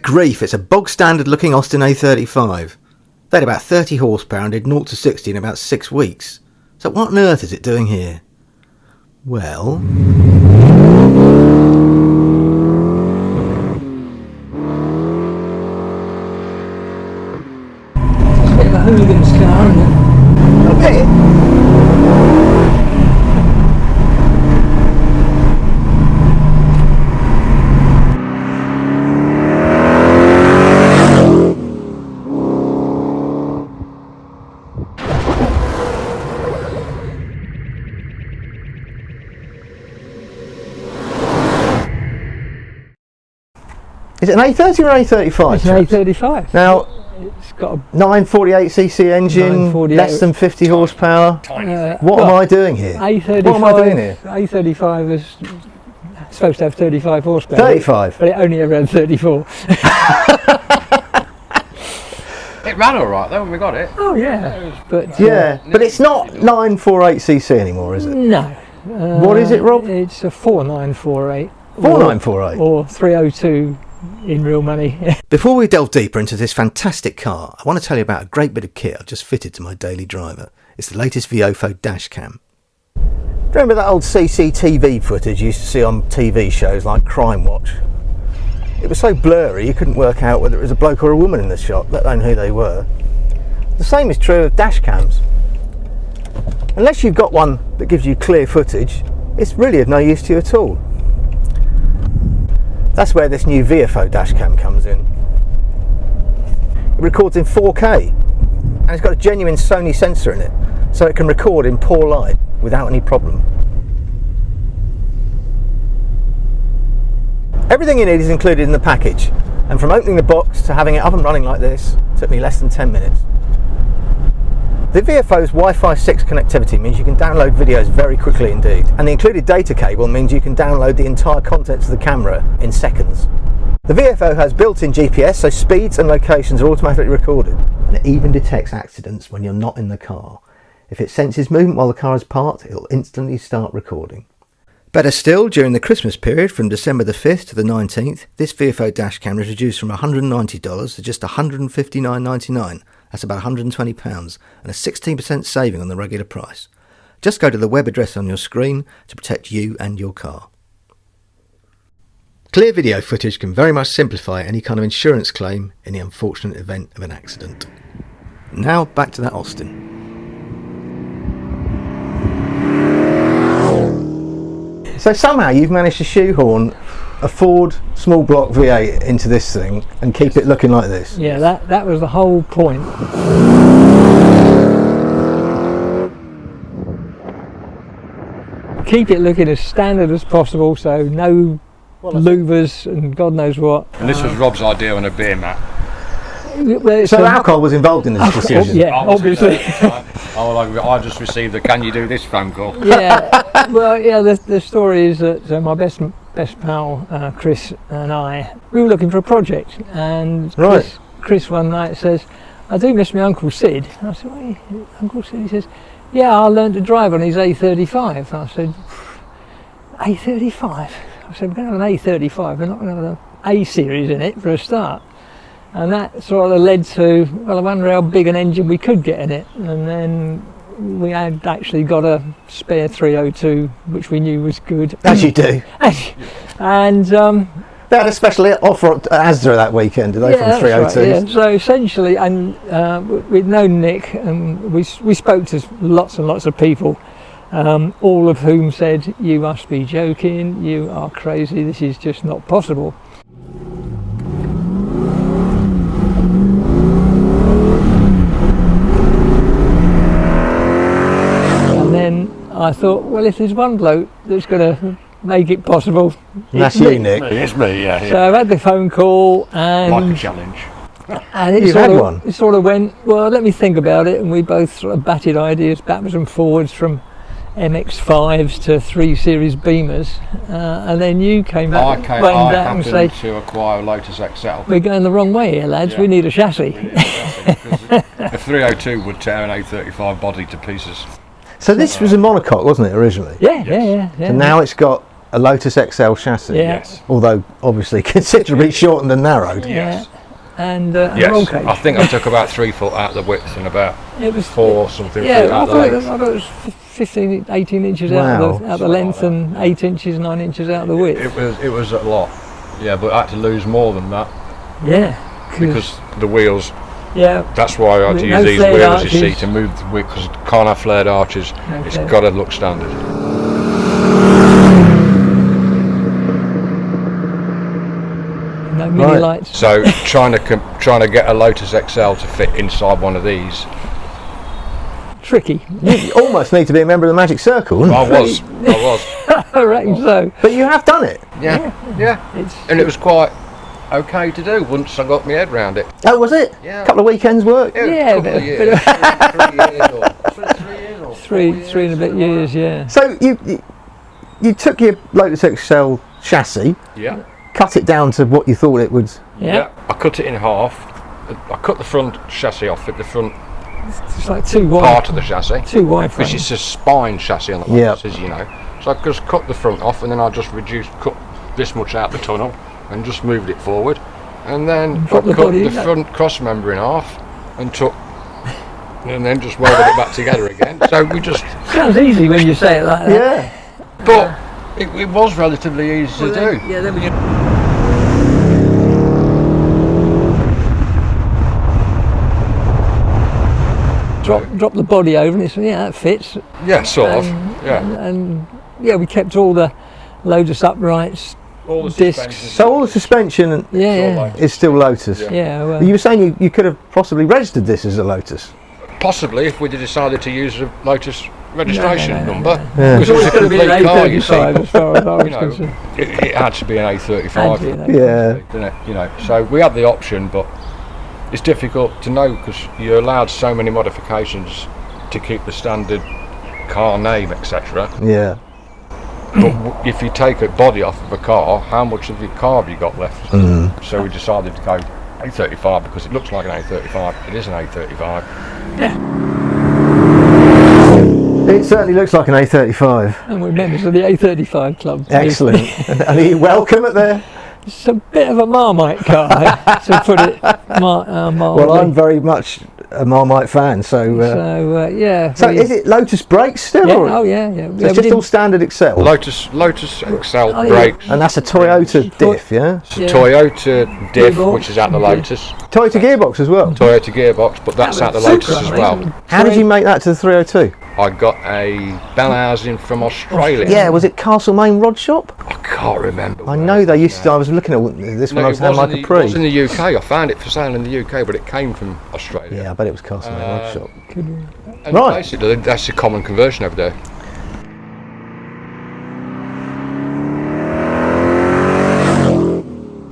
grief, it's a bog standard looking Austin A35. They had about 30 horsepower and did 0 to 60 in about 6 weeks. So what on earth is it doing here? Well... It's a bit of a hooligan's car, isn't it? A bit. Is it an A30 or an A35? It's an A35. Now, it's got a 948cc engine, 948. less than 50 horsepower. What am I doing here? A35, what am I doing here? A35 is supposed to have 35 horsepower. 35? But it only ever had 34. It ran alright though when we got it. Oh yeah. But But it's not 948cc anymore, is it? No. What is it, Rob? It's a 4948. 4948? Or 302 in real money. Before we delve deeper into this fantastic car, I want to tell you about a great bit of kit I've just fitted to my daily driver. It's the latest Viofo dash cam. Do you remember that old CCTV footage you used to see on TV shows like Crime Watch? It was so blurry you couldn't work out whether it was a bloke or a woman in the shot, let alone who they were. The same is true of dash cams. Unless you've got one that gives you clear footage, it's really of no use to you at all. That's where this new Viofo dash cam comes in. It records in 4K and it's got a genuine Sony sensor in it, so it can record in poor light without any problem. Everything you need is included in the package, and from opening the box to having it up and running like this took me less than 10 minutes. The Viofo's Wi-Fi 6 connectivity means you can download videos very quickly indeed, and the included data cable means you can download the entire contents of the camera in seconds. The Viofo has built-in GPS, so speeds and locations are automatically recorded, and it even detects accidents when you're not in the car. If it senses movement while the car is parked, it'll instantly start recording. Better still, during the Christmas period from December the 5th to the 19th, this Viofo dashcam is reduced from $190 to just $159.99. That's about £120 and a 16% saving on the regular price. Just go to the web address on your screen to protect you and your car. Clear video footage can very much simplify any kind of insurance claim in the unfortunate event of an accident. Now back to that Austin. So somehow you've managed to shoehorn a Ford small block V8 into this thing and keep it looking like this. Yeah, that was the whole point. Keep it looking as standard as possible, so no louvers and God knows what. And this was Rob's idea on a beer mat. Well, so alcohol was involved in this decision? Yeah, obviously. I just received the "Can you do this?" phone call. Yeah, well, yeah. The story is that my best pal Chris and we were looking for a project, and Chris one night says, "I do miss my Uncle Sid." I said, "What, Uncle Sid?" He says, "Yeah, I learned to drive on his A35." I said, "A35?" I said, "We're going to have an A35. We're not going to have an A series in it for a start." And that sort of led to, well, I wonder how big an engine we could get in it. And then we had actually got a spare 302, which we knew was good. As you do. And they had a special offer at Asda that weekend, did they, from 302s? Right, yeah. So essentially, and we'd known Nick, and we spoke to lots and lots of people, all of whom said, "You must be joking, you are crazy, this is just not possible." I thought, well, if there's one bloke that's going to make it possible, that's you, Nick. It's me, yeah. So I had the phone call, and like a challenge. And it sort of went, well, let me think about it, and we both sort of batted ideas backwards and forwards from MX-5s to 3 Series Beamers, and then you came back and said, to acquire a Lotus XL. We're going the wrong way here, lads. We need a chassis. A 302 would tear an A35 body to pieces. So this was a monocoque, wasn't it, originally? Yeah. So now it's got a Lotus XL chassis. Yeah. Yes. Although obviously considerably shortened and narrowed. Yeah. And a roll Yes. cage. I think I took about 3 foot out of the width and about It was 4 something Yeah, feet I out of thought, the it, length. I thought it was 15, 18 inches Wow. out of the Something length like and 8 inches, 9 inches out of the width. It was a lot. Yeah, but I had to lose more than that Yeah. because the wheels. Yeah. That's why I had to No use these flared wheels, you see, arches. to move the wheel, because it can't have flared arches. It's Okay. got to look standard. No mini Right. lights. So trying to get a Lotus XL to fit inside one of these, Tricky. You almost need to be a member of the Magic Circle, wouldn't I you? was. I reckon so. But you have done it. Yeah. It's And it was quite okay to do once I got my head around it. Oh, was it? Yeah. A couple of weekends work? Yeah, Yeah, a couple of but- years. 3 years or 3 years or 3 and a bit years, yeah. So you took your Lotus XL chassis, Yeah. cut it down to what you thought it would. Yeah. I cut it in half. I cut the front chassis off at the front It's like two wide, part of the chassis. two wide Which frames. is a spine chassis on the Yeah. Lotus, as you know. So I just cut the front off and then I just cut this much out the tunnel and just moved it forward. And then I Drop the cut body, the yeah. front cross member in half and then just welded it back together again. So we just, Sounds easy when you say it like that. Yeah. but it was relatively easy to do. Yeah, then we drop the body over and it's, yeah, that fits. Yeah, sort of. Yeah. And yeah, we kept all the Lotus uprights. All the discs. suspensions. So all the suspension Yeah, is still Lotus. Yeah. yeah. Well, You were saying you could have possibly registered this as a Lotus. Possibly if we'd have decided to use a Lotus registration No. number. Yeah. Because it was a It's always complete gonna car, be you an see. A35 as far as I was You know, concerned. it had to be an A35. Had to be an A35. Yeah. Didn't it? You know, so we had the option, but it's difficult to know because you're allowed so many modifications to keep the standard car name, etc. Yeah. But if you take a body off of a car, how much of your car have you got left? So we decided to go A35 because it looks like an A35. It is an A35. It certainly looks like an A35. And we're members of the A35 club. Excellent. And are you welcome at there? It's a bit of a Marmite car, to put it mildly. Well, I'm very much a Marmite fan, so. So yeah. So we- is it Lotus brakes still? Yeah, or- oh yeah, yeah. So Yeah, it's we just did- all standard Excel. Lotus XL Oh, yeah. brakes. And that's a Toyota diff, yeah? It's a Yeah. Toyota diff, Gearbox. which is out the Yeah. Lotus. Toyota gearbox as well. Toyota gearbox, but that's out the Super, Lotus as mate. well. How did you make that to the 302? I got a bell housing from Australia. Yeah, was it Castlemaine Rod Shop? I can't remember. I where know they it used to. I was looking at this when I was having like a It was in pre. the UK. I found it for sale in the UK, but it came from Australia. Yeah, I bet it was Castlemaine Rod Shop. And Right. basically, that's a common conversion over there.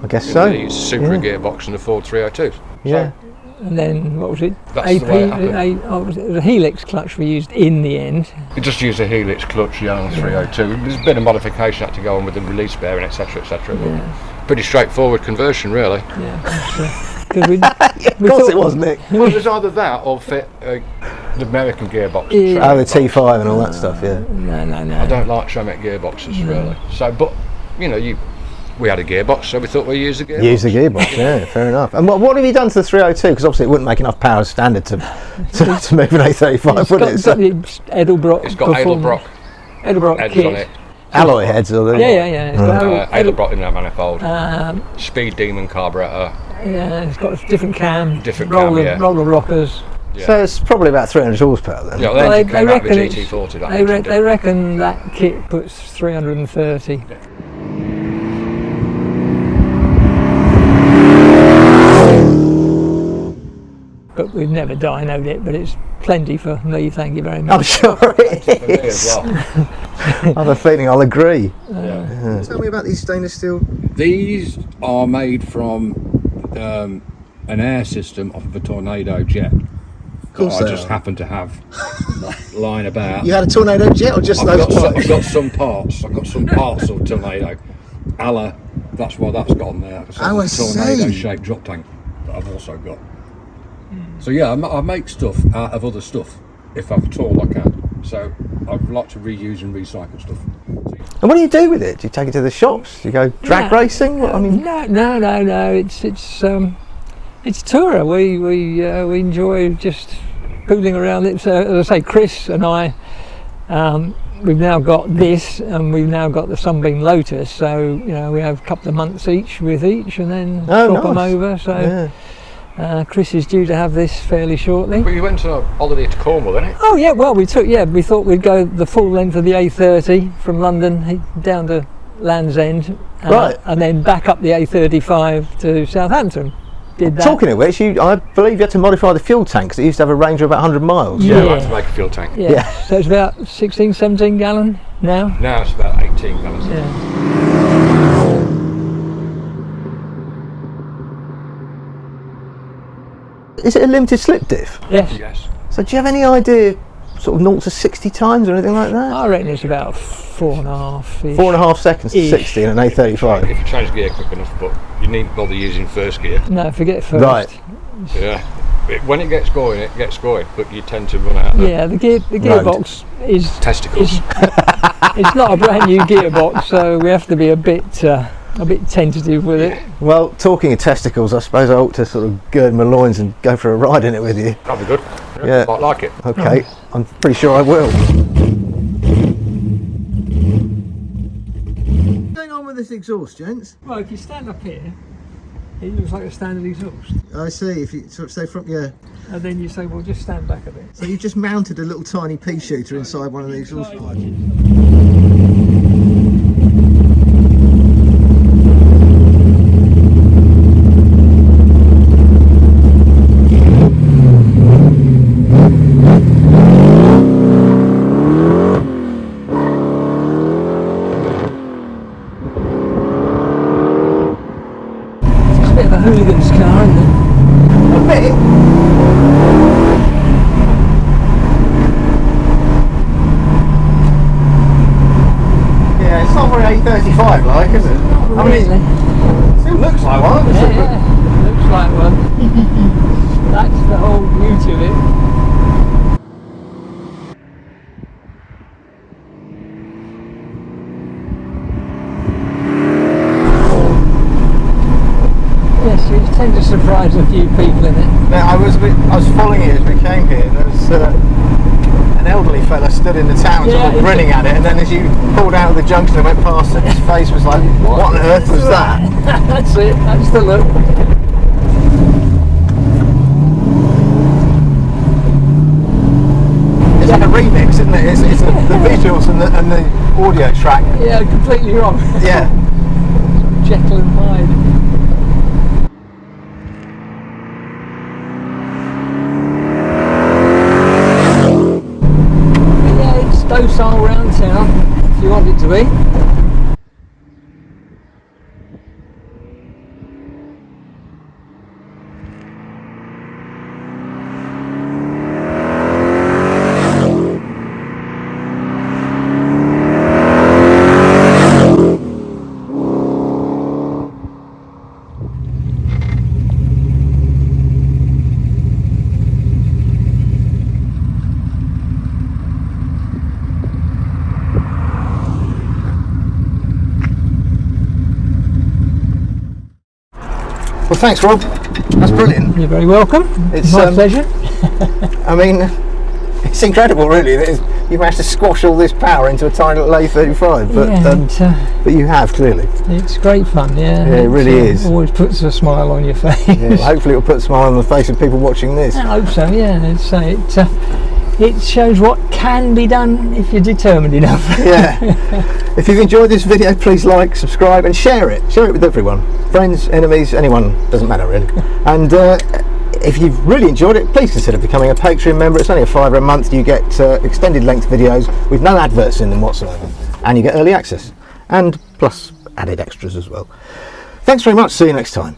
I guess so. It's a Super gearbox and a Ford 302. Yeah. And then what was it? That's the way it happened. It was a helix clutch we used in the end. We just used a helix clutch, yeah, on the 302. There's a bit of modification had to go on with the release bearing, etc., etc. Yeah, Pretty straightforward conversion, really. yeah. Because we, Of course it was, Nick. Well, it was either that or fit the American gearbox. Yeah. Oh, the T5 and all that stuff, yeah. no. I don't like Tremec gearboxes, really. So, but you know, we had a gearbox, so we thought we'd use the gearbox. Use the gearbox, yeah, fair enough. And what have you done to the 302? Because obviously it wouldn't make enough power standard to move an A35, would it? So, the Edelbrock. It's got Edelbrock Edelbrock heads kit. on it. alloy heads, or the Yeah. It's got Edelbrock in that manifold. Um, Speed Demon carburetor. yeah, it's got a different cam. Different cam, yeah. Roller rockers. Yeah. So it's probably about 300 horsepower then. Yeah, well, Well, the engine came out with reckon the it's- GT40. That engine did. They reckon that kit puts 330. But we've never dynoed it, but it's plenty for me, thank you very I'm much. sure it For me as is. well. I have a feeling I'll agree. Yeah. Tell me about these stainless steel. These are made from an air system off of a Tornado jet. course that I they just are. happen to have lying about. You had a Tornado jet or just I've those got, parts? I've got some parts. I've got some parts of Tornado. Allah, that's why that's got on there. It's Oh, I a Tornado see. shaped drop tank that I've also got. So yeah, I make stuff out of other stuff if I'm at all I can. So I'd like to reuse and recycle stuff. And what do you do with it? Do you take it to the shops? Do you go drag racing? What, I mean, no. It's tourer. We enjoy just fooling around it. So as I say, Chris and I, we've now got this, and we've now got the Sunbeam Lotus. So we have a couple of months each with each, and then swap them over. So. Chris is due to have this fairly shortly. Well, you went on a holiday to Cornwall, didn't you? Oh yeah, well we thought we'd go the full length of the A30 from London down to Land's End, right, and then back up the A35 to Southampton. Did that. Talking of which, I believe you had to modify the fuel tank because it used to have a range of about 100 miles. Yeah, I had to make a fuel tank. Yeah. So it's about 16, 17 gallon now? Now it's about 18 gallons. Yeah. Is it a limited slip diff? Yes. So do you have any idea, sort of 0 to 60 times or anything like that? I reckon it's about 4.5. 4.5 seconds to 60 in an A35. If you change gear quick enough, but you needn't bother using first gear. No, forget first. Right. Yeah. When it gets going, but you tend to run out. Yeah, the gearbox is testicles. It's not a brand new gearbox, so we have to be a bit tentative with it. Well, talking of testicles, I suppose I ought to sort of gird my loins and go for a ride in it with you. That'd be good. Yeah. Might like it. Okay, I'm pretty sure I will. What's going on with this exhaust, gents? Well, if you stand up here, it looks like a standard exhaust. I see, if you sort of say from, yeah. And then you say, well, just stand back a bit. So you've just mounted a little tiny pea shooter inside one of the exhaust pipes. Hooligan's car, isn't it? A bit. Yeah, it's not very A35 like, is it? Not really. It still looks like one, doesn't it? Yeah, looks like one. That's the whole beauty of it. You tend to surprise a few people in it. Now, I was following you as we came here, and there was an elderly fella stood in the town sort of grinning at it, and then as you pulled out of the junction and went past it, his face was like, what on earth was that? That's it, that's the look. It's like a remix, isn't it? It's the visuals and the audio track. Yeah, completely wrong. Yeah. Jekyll and Hyde. Docile round town, if you want it to be. Well, thanks, Rob. That's brilliant. You're very welcome. It's my pleasure. I mean, it's incredible, really. That you managed to squash all this power into a tiny little A35, but you have, clearly. It's great fun, yeah. Yeah, it really is. Always puts a smile on your face. Yeah, well, hopefully, it'll put a smile on the face of people watching this. I hope so. Yeah, it shows what can be done if you're determined enough. Yeah. If you've enjoyed this video, please like, subscribe and share it. Share it with everyone. Friends, enemies, anyone, doesn't matter really. And if you've really enjoyed it, please consider becoming a Patreon member. It's only a £5 a month. You get extended length videos with no adverts in them whatsoever. And you get early access. And plus added extras as well. Thanks very much. See you next time.